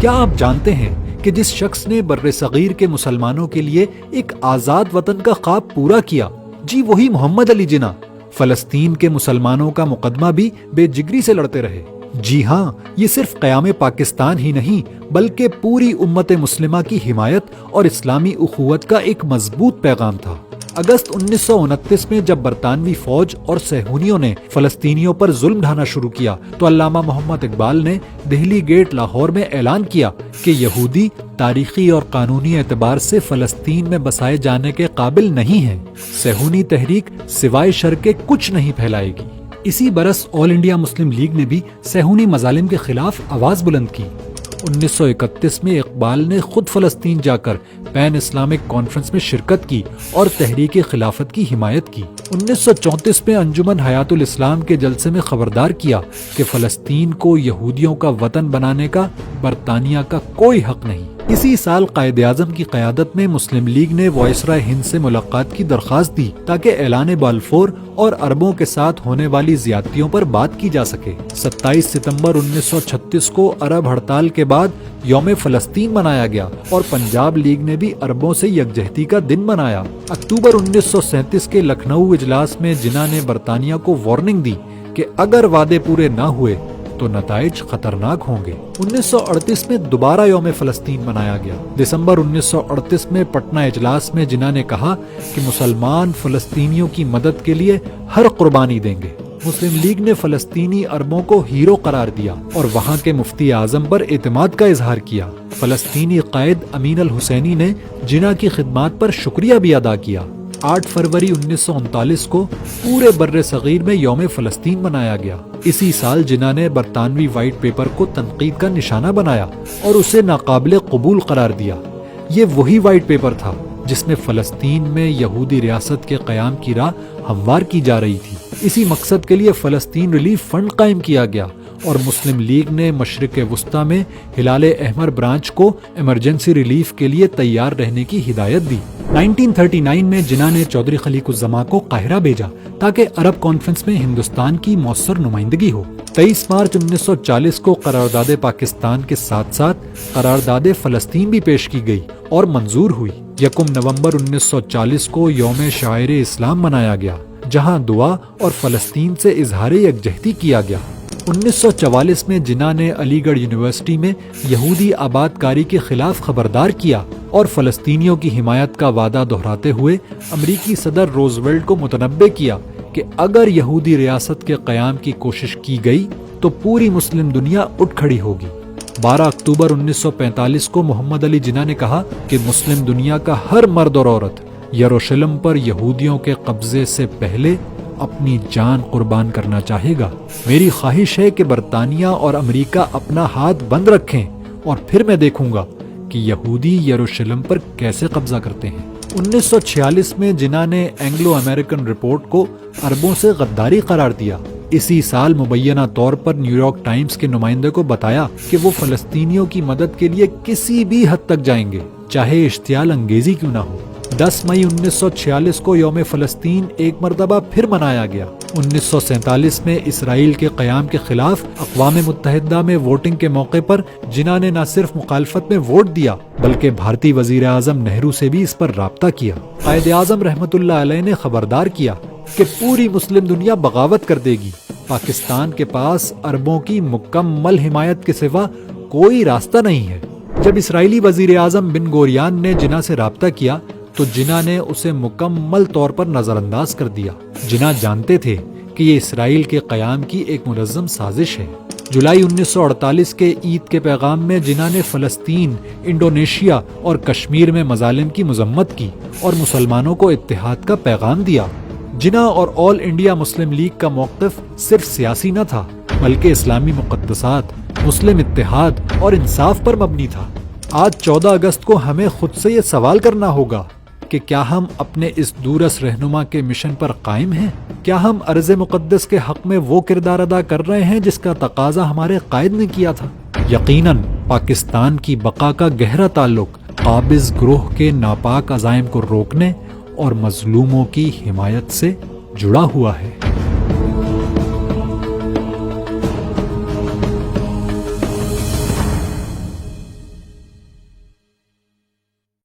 کیا آپ جانتے ہیں کہ جس شخص نے بر صغیر کے مسلمانوں کے لیے ایک آزاد وطن کا خواب پورا کیا، جی وہی محمد علی جناح فلسطین کے مسلمانوں کا مقدمہ بھی بے جگری سے لڑتے رہے۔ جی ہاں، یہ صرف قیام پاکستان ہی نہیں بلکہ پوری امت مسلمہ کی حمایت اور اسلامی اخوت کا ایک مضبوط پیغام تھا۔ اگست 1929 میں جب برطانوی فوج اور صہیونیوں نے فلسطینیوں پر ظلم ڈھانا شروع کیا تو علامہ محمد اقبال نے دہلی گیٹ لاہور میں اعلان کیا کہ یہودی تاریخی اور قانونی اعتبار سے فلسطین میں بسائے جانے کے قابل نہیں ہیں۔ صہیونی تحریک سوائے شر کے کچھ نہیں پھیلائے گی۔ اسی برس آل انڈیا مسلم لیگ نے بھی صہیونی مظالم کے خلاف آواز بلند کی۔ 1931 میں اقبال نے خود فلسطین جا کر پین اسلامک کانفرنس میں شرکت کی اور تحریک خلافت کی حمایت کی۔ 1934 میں انجمن حیات الاسلام کے جلسے میں خبردار کیا کہ فلسطین کو یہودیوں کا وطن بنانے کا برطانیہ کا کوئی حق نہیں۔ اسی سال قائد اعظم کی قیادت میں مسلم لیگ نے وائسرائے ہند سے ملاقات کی درخواست دی تاکہ اعلان بالفور اور عربوں کے ساتھ ہونے والی زیادتیوں پر بات کی جا سکے۔ 27 ستمبر 1936 کو عرب ہڑتال کے بعد یوم فلسطین منایا گیا اور پنجاب لیگ نے بھی عربوں سے یکجہتی کا دن منایا۔ اکتوبر 1937 کے لکھنؤ اجلاس میں جناح نے برطانیہ کو وارننگ دی کہ اگر وعدے پورے نہ ہوئے تو نتائج خطرناک ہوں گے۔ 1938 میں دوبارہ یوم فلسطین منایا گیا۔ دسمبر 1938 میں پٹنہ اجلاس میں جناح نے کہا کہ مسلمان فلسطینیوں کی مدد کے لیے ہر قربانی دیں گے۔ مسلم لیگ نے فلسطینی عربوں کو ہیرو قرار دیا اور وہاں کے مفتی اعظم پر اعتماد کا اظہار کیا۔ فلسطینی قائد امین الحسینی نے جناح کی خدمات پر شکریہ بھی ادا کیا۔ 8 فروری 1939 کو پورے بر صغیر میں یوم فلسطین منایا گیا۔ اسی سال جناح نے برطانوی وائٹ پیپر کو تنقید کا نشانہ بنایا اور اسے ناقابل قبول قرار دیا۔ یہ وہی وائٹ پیپر تھا جس میں فلسطین میں یہودی ریاست کے قیام کی راہ ہموار کی جا رہی تھی۔ اسی مقصد کے لیے فلسطین ریلیف فنڈ قائم کیا گیا اور مسلم لیگ نے مشرق وسطیٰ میں ہلال احمر برانچ کو ایمرجنسی ریلیف کے لیے تیار رہنے کی ہدایت دی۔ 1939 میں جناح نے چودھری خلیق الزماں کو قاہرہ بھیجا تاکہ عرب کانفرنس میں ہندوستان کی مؤثر نمائندگی ہو۔ 23 مارچ 1940 کو قرارداد پاکستان کے ساتھ ساتھ قرارداد فلسطین بھی پیش کی گئی اور منظور ہوئی۔ 1 نومبر 1940 کو یوم شاعر اسلام منایا گیا جہاں دعا اور فلسطین سے اظہار یکجہتی کیا گیا۔ 1944 میں جناح نے علی گڑھ یونیورسٹی میں یہودی آباد کاری کے خلاف خبردار کیا اور فلسطینیوں کی حمایت کا وعدہ دہراتے ہوئے امریکی صدر روزویلٹ کو متنبہ کیا کہ اگر یہودی ریاست کے قیام کی کوشش کی گئی تو پوری مسلم دنیا اٹھ کھڑی ہوگی۔ 12 اکتوبر 1945 کو محمد علی جناح نے کہا کہ مسلم دنیا کا ہر مرد اور عورت یروشلم پر یہودیوں کے قبضے سے پہلے اپنی جان قربان کرنا چاہے گا۔ میری خواہش ہے کہ برطانیہ اور امریکہ اپنا ہاتھ بند رکھیں اور پھر میں دیکھوں گا کہ یہودی یروشلم پر کیسے قبضہ کرتے ہیں۔ 1946 میں جناح نے اینگلو امریکن رپورٹ کو عربوں سے غداری قرار دیا۔ اسی سال مبینہ طور پر نیو یارک ٹائمز کے نمائندے کو بتایا کہ وہ فلسطینیوں کی مدد کے لیے کسی بھی حد تک جائیں گے، چاہے اشتعال انگیزی کیوں نہ ہو۔ 10 مئی 1946 کو یوم فلسطین ایک مرتبہ پھر منایا گیا۔ 1947 میں اسرائیل کے قیام کے خلاف اقوام متحدہ میں ووٹنگ کے موقع پر جناح نے نہ صرف مخالفت میں ووٹ دیا بلکہ بھارتی وزیر اعظم نہرو سے بھی اس پر رابطہ کیا۔ قائد اعظم رحمت اللہ علیہ نے خبردار کیا کہ پوری مسلم دنیا بغاوت کر دے گی۔ پاکستان کے پاس عربوں کی مکمل حمایت کے سوا کوئی راستہ نہیں ہے۔ جب اسرائیلی وزیر اعظم بن گوریان نے جناح سے رابطہ کیا تو جناح نے اسے مکمل طور پر نظر انداز کر دیا۔ جناح جانتے تھے کہ یہ اسرائیل کے قیام کی ایک منظم سازش ہے۔ جولائی 1948 کے عید کے پیغام میں جناح نے فلسطین، انڈونیشیا اور کشمیر میں مظالم کی مذمت کی اور مسلمانوں کو اتحاد کا پیغام دیا۔ جناح اور آل انڈیا مسلم لیگ کا موقف صرف سیاسی نہ تھا بلکہ اسلامی مقدسات، مسلم اتحاد اور انصاف پر مبنی تھا۔ آج 14 اگست کو ہمیں خود سے یہ سوال کرنا ہوگا کہ کیا ہم اپنے اس دورس رہنما کے مشن پر قائم ہیں؟ کیا ہم ارض مقدس کے حق میں وہ کردار ادا کر رہے ہیں جس کا تقاضا ہمارے قائد نے کیا تھا؟ یقیناً پاکستان کی بقا کا گہرا تعلق قابض گروہ کے ناپاک عزائم کو روکنے اور مظلوموں کی حمایت سے جڑا ہوا ہے۔